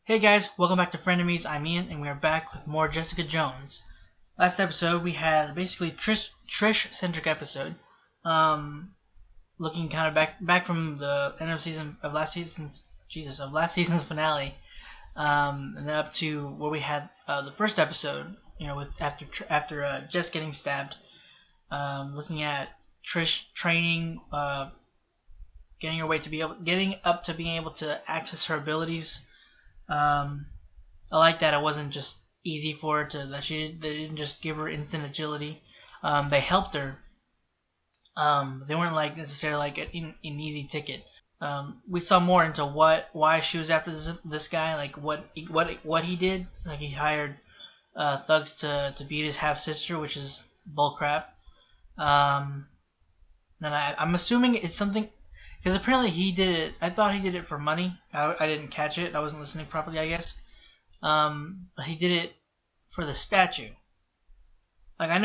Hey guys, welcome back to Frenemies. I'm Ian, and we are back with more Jessica Jones. Last episode we had basically Trish-centric episode, looking kind of back from the end of last season's finale, and then up to where we had the first episode, with after Jess getting stabbed, looking at Trish training, getting up to being able to access her abilities. I like that it wasn't just easy for her they didn't just give her instant agility. They helped her. They weren't necessarily like an easy ticket. We saw more into why she was after this guy, like what he did. Like he hired thugs to beat his half sister, which is bullcrap. Then I'm assuming it's something. Because apparently he did it. I thought he did it for money. I didn't catch it. I wasn't listening properly, I guess. But he did it for the statue. Like I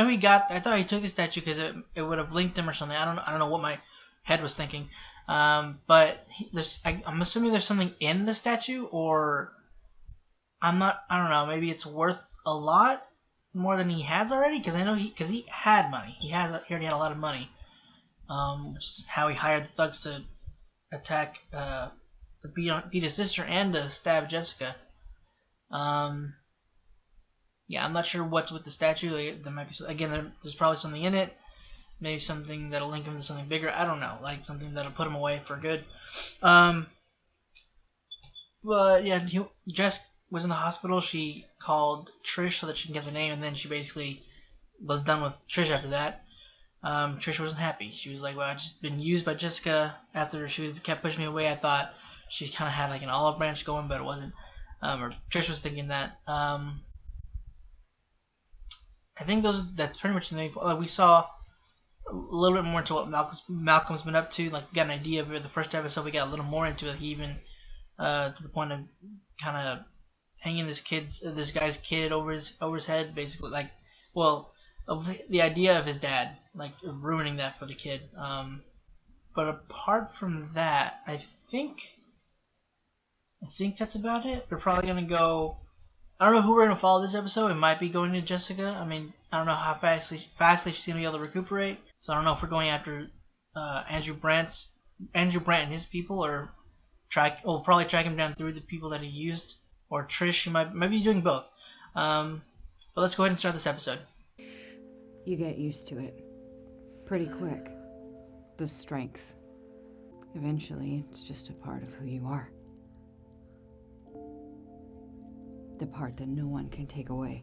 thought he took the statue because it would have linked him or something. I don't know what my head was thinking. But I'm assuming there's something in the statue, or I don't know. Maybe it's worth a lot more than he has already. Because I know because he had money. He already had a lot of money. Which is how he hired the thugs to attack, to beat his sister and to stab Jessica. Yeah, I'm not sure what's with the statue. There might be there's probably something in it. Maybe something that'll link him to something bigger. I don't know, like something that'll put him away for good. But yeah, Jess was in the hospital. She called Trish so that she can get the name, and then she basically was done with Trish after that. Trish wasn't happy. She was like, well, I've just been used by Jessica. After she kept pushing me away, I thought she kind of had like an olive branch going, but it wasn't. Or Trish was thinking that. I think that's pretty much the main point. We saw a little bit more into what Malcolm's been up to. Like, we got an idea of it. The first episode, we got a little more into it. He even, to the point of kind of hanging this guy's kid over his head, basically. Like, well, of the idea of his dad, like ruining that for the kid. But apart from that, I think that's about it. We're probably gonna go. I don't know who we're gonna follow this episode. It might be going to Jessica. I mean, I don't know how fastly she's gonna be able to recuperate. So I don't know if we're going after Andrew Brandt and his people, or we'll probably track him down through the people that he used, or Trish. She might be doing both. But let's go ahead and start this episode. You get used to it pretty quick. The strength. Eventually, it's just a part of who you are. The part that no one can take away.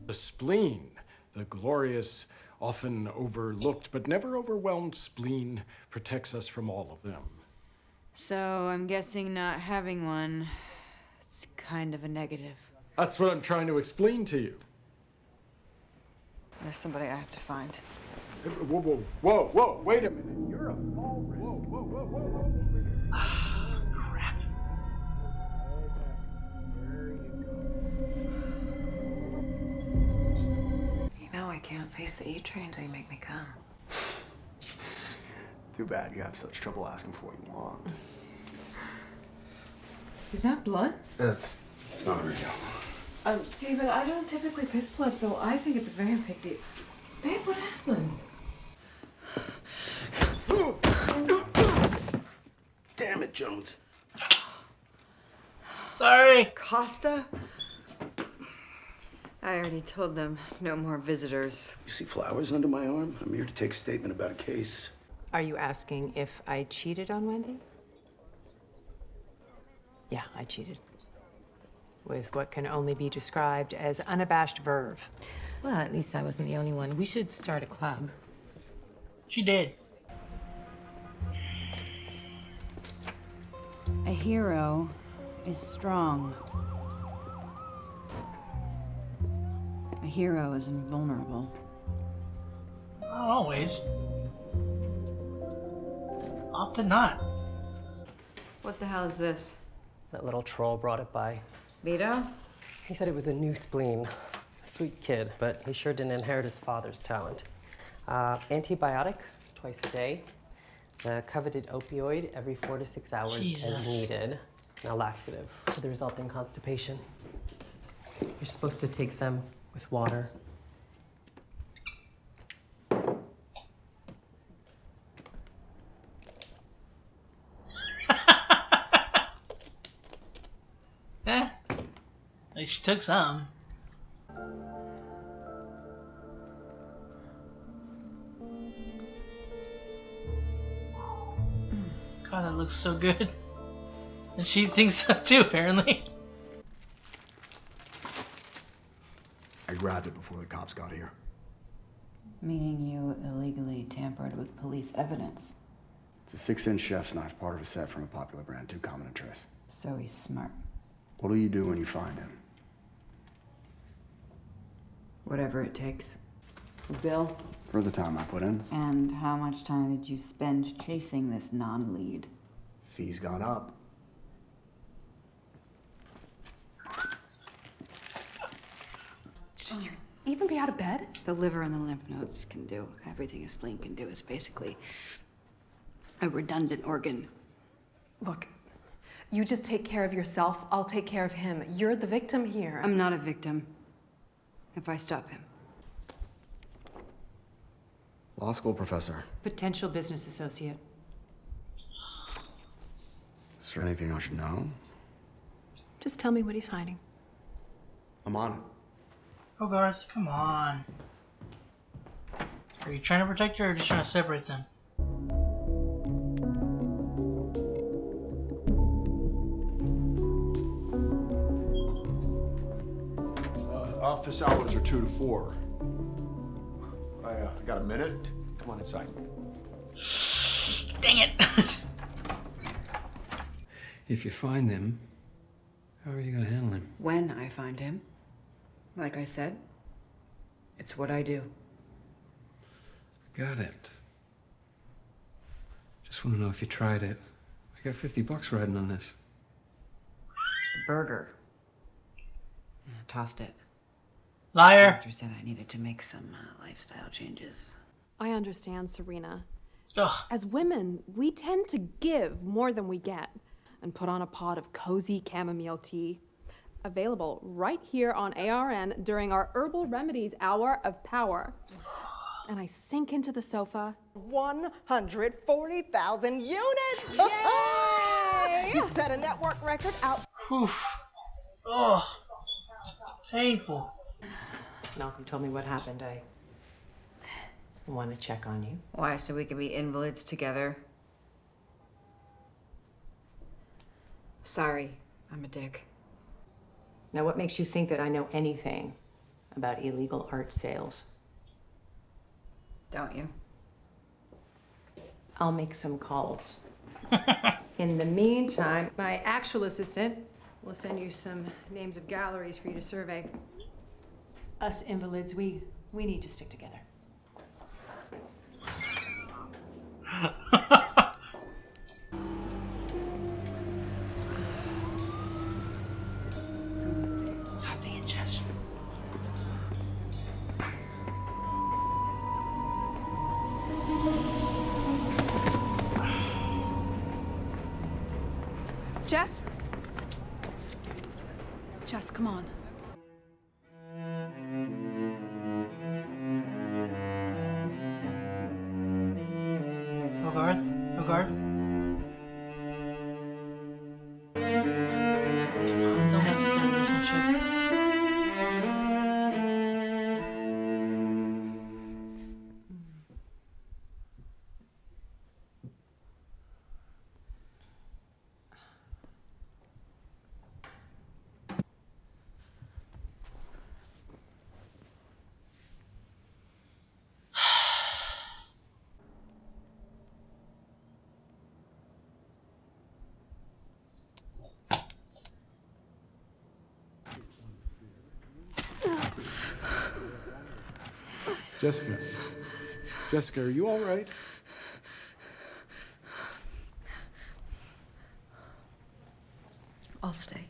The spleen, the glorious, often overlooked but never overwhelmed spleen, protects us from all of them. So, I'm guessing not having one, it's kind of a negative. That's what I'm trying to explain to you. There's somebody I have to find. Whoa, wait a minute. You're a fall risk. Whoa. Crap. You know I can't face the E train until you make me come. Too bad you have such trouble asking for what you want. Is that blood? It's not real. See, but I don't typically piss blood, so I think it's a very big deal. Babe, what happened? Damn it, Jones. Sorry. Costa? I already told them no more visitors. You see flowers under my arm? I'm here to take a statement about a case. Are you asking if I cheated on Wendy? Yeah, I cheated. With what can only be described as unabashed verve. Well, at least I wasn't the only one. We should start a club. She did. A hero is strong. A hero is invulnerable. Not always. Often not. What the hell is this? That little troll brought it by. Vito? He said it was a new spleen. Sweet kid, but he sure didn't inherit his father's talent. Antibiotic twice a day. The coveted opioid every 4 to 6 hours as needed. Now laxative for the resulting constipation. You're supposed to take them with water. Eh, at least she took some. God, that looks so good. And she thinks so too, apparently. I grabbed it before the cops got here. Meaning you illegally tampered with police evidence. It's a 6-inch chef's knife, part of a set from a popular brand, too common to trace. So he's smart. What do you do when you find him? Whatever it takes. Bill? For the time I put in, And how much time did you spend chasing this non-lead? fee's gone up. Should you even be out of bed? The liver and the lymph nodes can do everything a spleen can do. Is basically a redundant organ. Look, you just take care of yourself. I'll take care of him. You're the victim here. I'm not a victim. If I stop him. Law school professor. Potential business associate. Is there anything I should know? Just tell me what he's hiding. I'm on it. Oh, Garth, come on. Are you trying to protect her or just trying to separate them? Office hours are 2 to 4. I got a minute. Come on inside. Dang it! If you find him, how are you going to handle him? When I find him, like I said, it's what I do. Got it. Just want to know if you tried it. I got $50 riding on this. Burger. Yeah, tossed it. Liar! Doctor said I needed to make some lifestyle changes. I understand, Serena. Ugh. As women, we tend to give more than we get and put on a pot of cozy chamomile tea. Available right here on ARN during our Herbal Remedies Hour of Power. And I sink into the sofa. 140,000 units! Yay! You set a network record out. Whew. Oh, painful. Malcolm told me what happened. I want to check on you. Why, so we could be invalids together? Sorry, I'm a dick. Now, what makes you think that I know anything about illegal art sales? Don't you? I'll make some calls. In the meantime, my actual assistant will send you some names of galleries for you to survey. Us invalids, we need to stick together. Dang it, Jess. Jess? Jess, come on. Oh, Garth. Oh, Garth. Don't mess with their relationship. Jessica. Jessica, are you all right? I'll stay.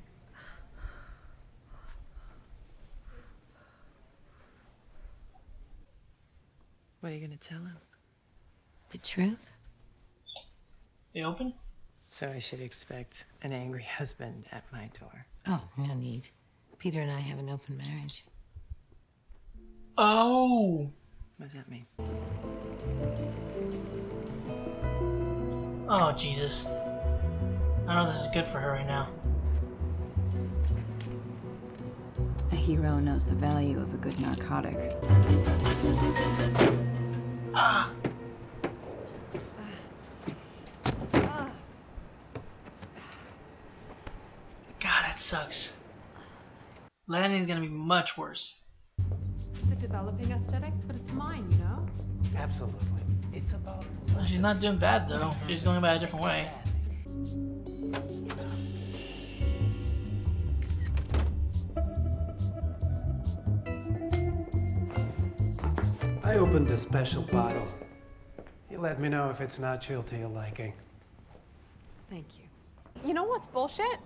What are you gonna tell him? The truth? They open? So I should expect an angry husband at my door. Oh, no need. Peter and I have an open marriage. Oh! What does that mean? Oh, Jesus. I know this is good for her right now. A hero knows the value of a good narcotic. Ah! God, that sucks. Landing's gonna be much worse. It's a developing aesthetic, but it's mine, you know? Absolutely. It's about... Well, she's not doing bad, though. She's going about it a different way. I opened a special bottle. You let me know if it's not chill to your liking. Thank you. You know what's bullshit?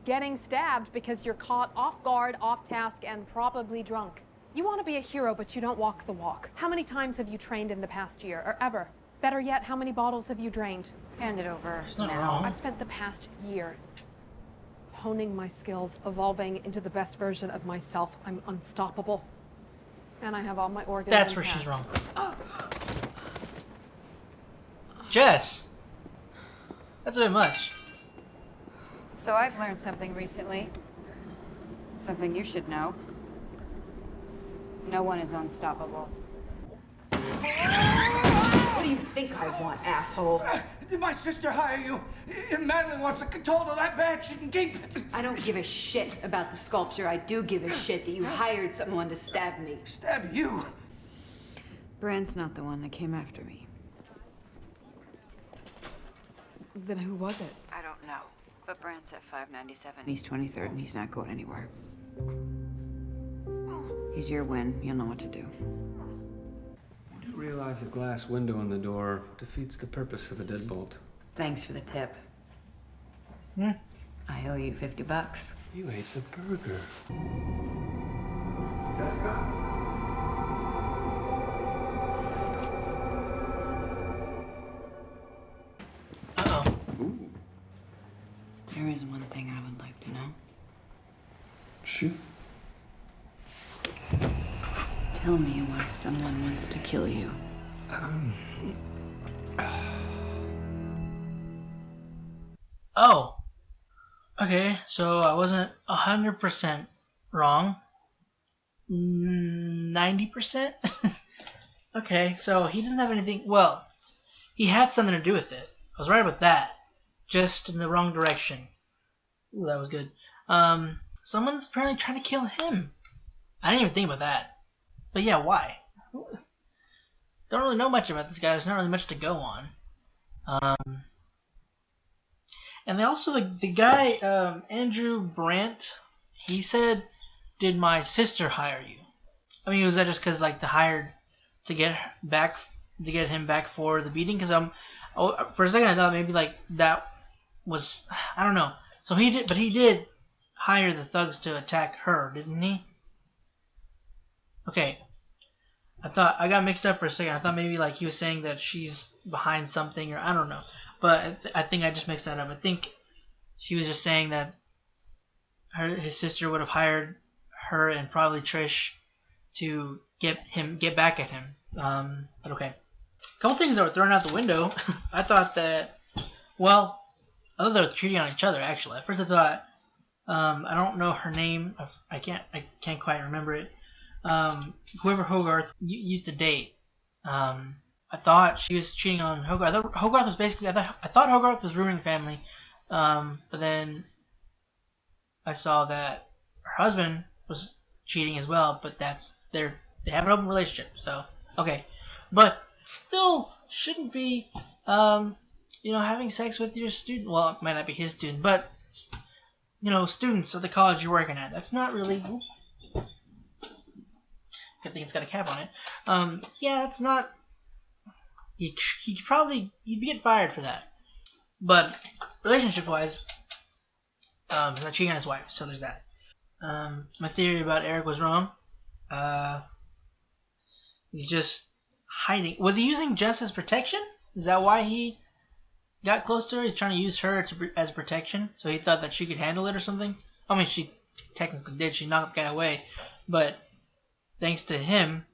Getting stabbed because you're caught off guard, off task, and probably drunk. You want to be a hero, but you don't walk the walk. How many times have you trained in the past year, or ever? Better yet, how many bottles have you drained? Hand it over not now. wrong. I've spent the past year honing my skills, evolving into the best version of myself. I'm unstoppable. And I have all my organs That's where intact. she's wrong. Jess! That's a bit much. So I've learned something recently. Something you should know. No one is unstoppable. What do you think I want, asshole? Did my sister hire you? If Madeline wants to control of that bag, she can keep it. I don't give a shit about the sculpture. I do give a shit that you hired someone to stab me. Stab you? Brand's not the one that came after me. Then who was it? I don't know. But Brand's at 597. He's 23rd and he's not going anywhere. He's your win. You'll know what to do. I do realize a glass window on the door defeats the purpose of a deadbolt. Thanks for the tip. Hmm? I owe you $50. You ate the burger. Uh-oh. There is one thing I would like to know. Shoot. Tell me why someone wants to kill you. Oh. Okay, so I wasn't 100% wrong. 90%? Okay, so he doesn't have anything... Well, he had something to do with it. I was right about that. Just in the wrong direction. Ooh, that was good. Someone's apparently trying to kill him. I didn't even think about that. But yeah, why? Don't really know much about this guy. There's not really much to go on. And they also, the guy, Andrew Brandt, he said, did my sister hire you? I mean, was that just because, like, the hired to get him back for the beating? Because for a second I thought maybe, like, that was, I don't know. So he did hire the thugs to attack her, didn't he? Okay. I got mixed up for a second. I thought maybe, like, he was saying that she's behind something, or I don't know. But I think I just mixed that up. I think she was just saying that his sister would have hired her and probably Trish to get back at him. But okay. A couple things that were thrown out the window. I thought that, well, I thought they were cheating on each other, actually. At first I thought, I don't know her name. I can't quite remember it. Whoever Hogarth used to date. I thought she was cheating on Hogarth. I thought Hogarth was basically. I thought Hogarth was ruining the family. But then I saw that her husband was cheating as well. But they have an open relationship. So okay, but still shouldn't be. Having sex with your student. Well, it might not be his student, but students of the college you're working at. That's not really. Good thing it's got a cap on it. Yeah, it's not. You'd get fired for that. But relationship-wise, he's not cheating on his wife, so there's that. My theory about Eric was wrong. He's just hiding? Was he using Jess as protection? Is that why he got close to her? He's trying to use her as protection, so he thought that she could handle it or something. I mean, she technically did. She knocked the guy away, but thanks to him,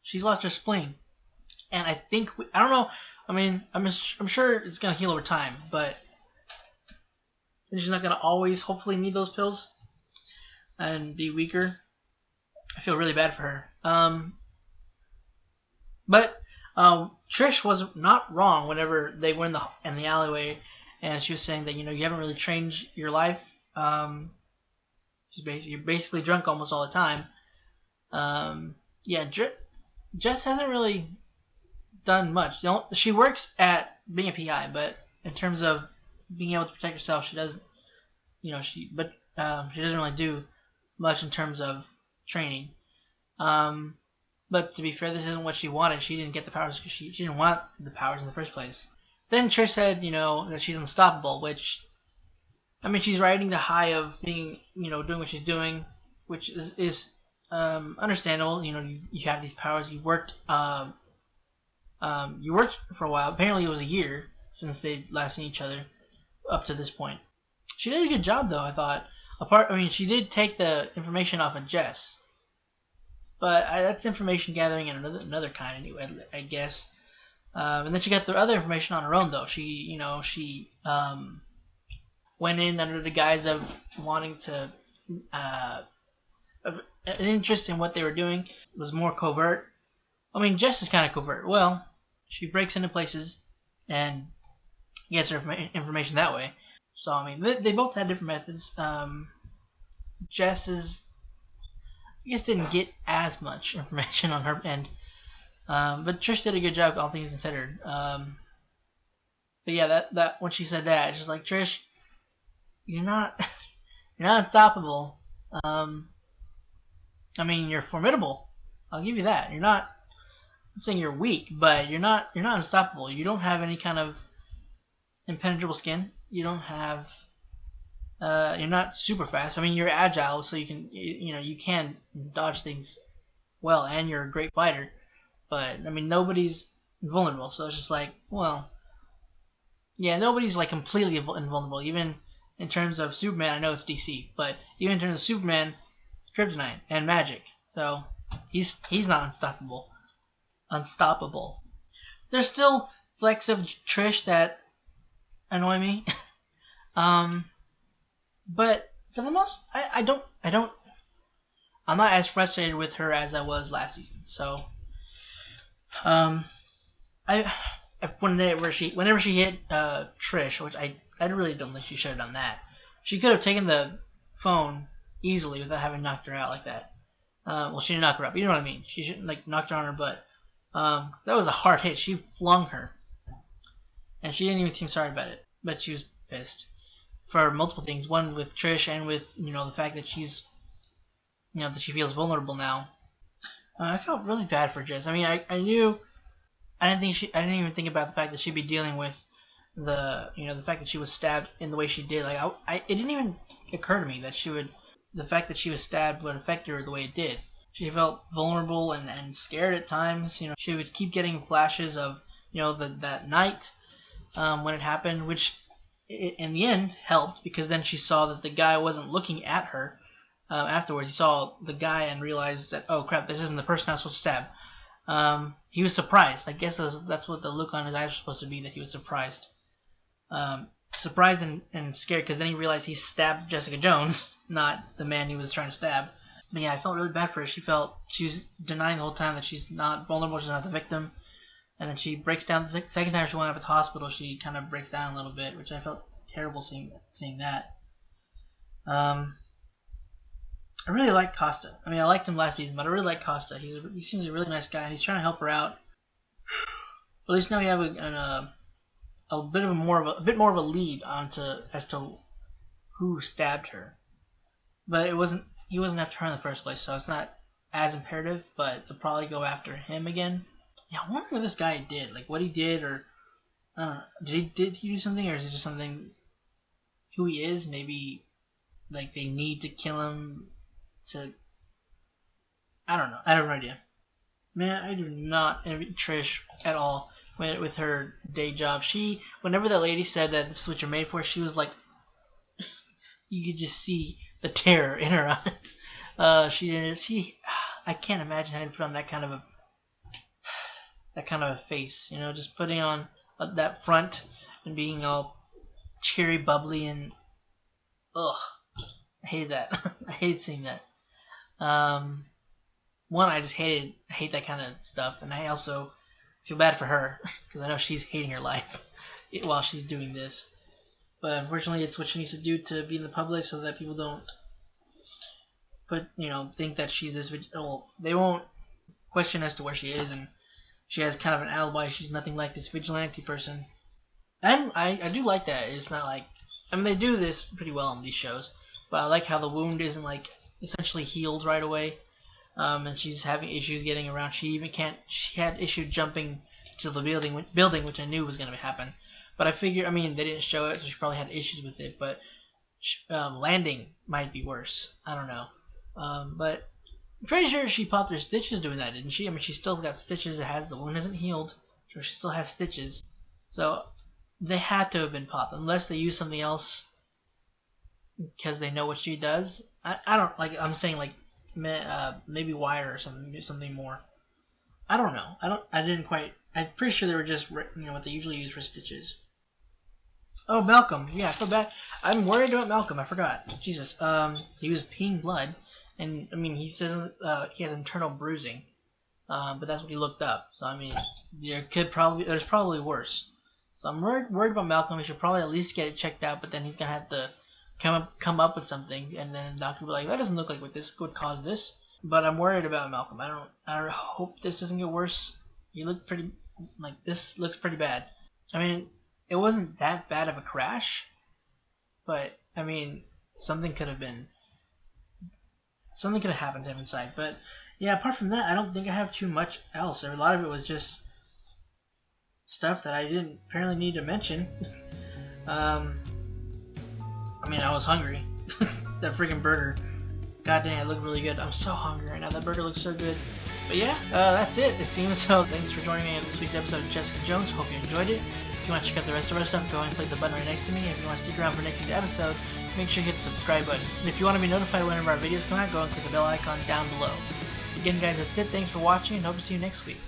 she's lost her spleen. And I think I don't know. I mean, I'm sure it's gonna heal over time, but she's not gonna always, hopefully, need those pills and be weaker. I feel really bad for her. But Trish was not wrong whenever they were in the alleyway, and she was saying that you haven't really changed your life. You're basically drunk almost all the time. Yeah, Jess hasn't really done much. She works at being a PI, but in terms of being able to protect herself, she doesn't. She doesn't really do much in terms of training. But to be fair, this isn't what she wanted. She didn't get the powers because she didn't want the powers in the first place. Then Trish said, that she's unstoppable, which, I mean, she's riding the high of being, doing what she's doing, which is understandable. You have these powers. You worked for a while. Apparently, it was a year since they'd last seen each other up to this point. She did a good job, though, I thought. She did take the information off of Jess. But that's information gathering in another kind, anyway, I guess. And then she got the other information on her own, though. She went in under the guise of wanting to, an interest in what they were doing. It was more covert. I mean, Jess is kind of covert. Well, she breaks into places and gets her information that way. So, I mean, they both had different methods. Jess didn't get as much information on her end. But Trish did a good job, all things considered. But yeah, that when she said that, it's just like, Trish, you're not unstoppable. I mean, you're formidable. I'll give you that. I'm not saying you're weak, but you're not unstoppable. You don't have any kind of impenetrable skin. You don't have. You're not super fast. I mean, you're agile, so you can you can dodge things well, and you're a great fighter. But I mean, nobody's invulnerable. So it's just like, well, yeah, nobody's like completely invulnerable. Even in terms of Superman, I know it's DC, but even in terms of Superman, kryptonite and magic. So he's not unstoppable. There's still flecks of Trish that annoy me. But for the most, I'm not as frustrated with her as I was last season. So, whenever she hit Trish, which I really don't think she should have done that. She could have taken the phone easily without having knocked her out like that. Well, she didn't knock her up. You know what I mean? She shouldn't knocked her on her butt. That was a hard hit. She flung her, and she didn't even seem sorry about it. But she was pissed for multiple things. One with Trish, and with the fact that she's that she feels vulnerable now. I felt really bad for Jess. I mean, I knew. I didn't even think about the fact that she'd be dealing with the fact that she was stabbed in the way she did. Like it didn't even occur to me that the fact that she was stabbed would affect her the way it did. She felt vulnerable and scared at times. She would keep getting flashes of that night when it happened, which in the end helped, because then she saw that the guy wasn't looking at her. Afterwards, he saw the guy and realized that, oh crap, this isn't the person I was supposed to stab. He was surprised. I guess that's what the look on his eyes was supposed to be, that he was surprised. Surprised and scared, because then he realized he stabbed Jessica Jones, not the man he was trying to stab. But yeah, I felt really bad for her. She was denying the whole time that she's not vulnerable, she's not the victim. And then she breaks down. The second time she went up at the hospital, she kind of breaks down a little bit, which I felt terrible seeing that. I really like Costa. I mean, I liked him last season, but I really like Costa. He seems a really nice guy, and he's trying to help her out. At least now we have a bit more of a lead as to who stabbed her. But he wasn't after her in the first place, so it's not as imperative. But they'll probably go after him again. Yeah, I wonder what this guy did, like what he did, or I don't know. Did he do something, or is it just something who he is? Maybe like they need to kill him to. I don't know. I have no idea. Man, I do not envy Trish at all with her day job. Whenever that lady said that this is what you're made for, she was like, you could just see the terror in her eyes. I can't imagine having to put on that kind of a face, just putting on that front and being all cheery, bubbly, and ugh, I hate that. I hate seeing that. One, I hate that kind of stuff, and I also feel bad for her because I know she's hating her life while she's doing this. But unfortunately, it's what she needs to do to be in the public so that people don't think that she's this. Well, they won't question as to where she is, and she has kind of an alibi. She's nothing like this vigilante person. And I do like that. It's not like, they do this pretty well on these shows, but I like how the wound isn't like essentially healed right away. And she's having issues getting around. She had issue jumping to the building, which I knew was going to happen. But I figure, they didn't show it, so she probably had issues with it. But landing might be worse. I don't know. But I'm pretty sure she popped her stitches doing that, didn't she? She still got stitches. The wound isn't healed, so she still has stitches. So they had to have been popped, unless they use something else because they know what she does. I don't like. I'm saying like maybe wire or something more. I don't know. I'm pretty sure they were just what they usually use for stitches. Oh, Malcolm. Yeah, I feel bad. I'm worried about Malcolm. I forgot. Jesus. So he was peeing blood, and he says he has internal bruising. But that's what he looked up. So there's probably worse. So I'm worried about Malcolm. He should probably at least get it checked out. But then he's gonna have to come up with something, and then the doctor will be like, that doesn't look like what this would cause this. But I'm worried about Malcolm. I hope this doesn't get worse. This looks pretty bad. It wasn't that bad of a crash, but something could have happened to him inside. But yeah, apart from that, I don't think I have too much else. A lot of it was just stuff that I didn't apparently need to mention. I was hungry. That freaking burger. God dang, it looked really good. I'm so hungry right now. That burger looks so good. But yeah, that's it. It seems so. Thanks for joining me on this week's episode of Jessica Jones. Hope you enjoyed it. If you want to check out the rest of our stuff, go ahead and click the button right next to me. If you want to stick around for next week's episode, make sure you hit the subscribe button. And if you want to be notified whenever our videos come out, go and click the bell icon down below. Again, guys, that's it. Thanks for watching, and hope to see you next week.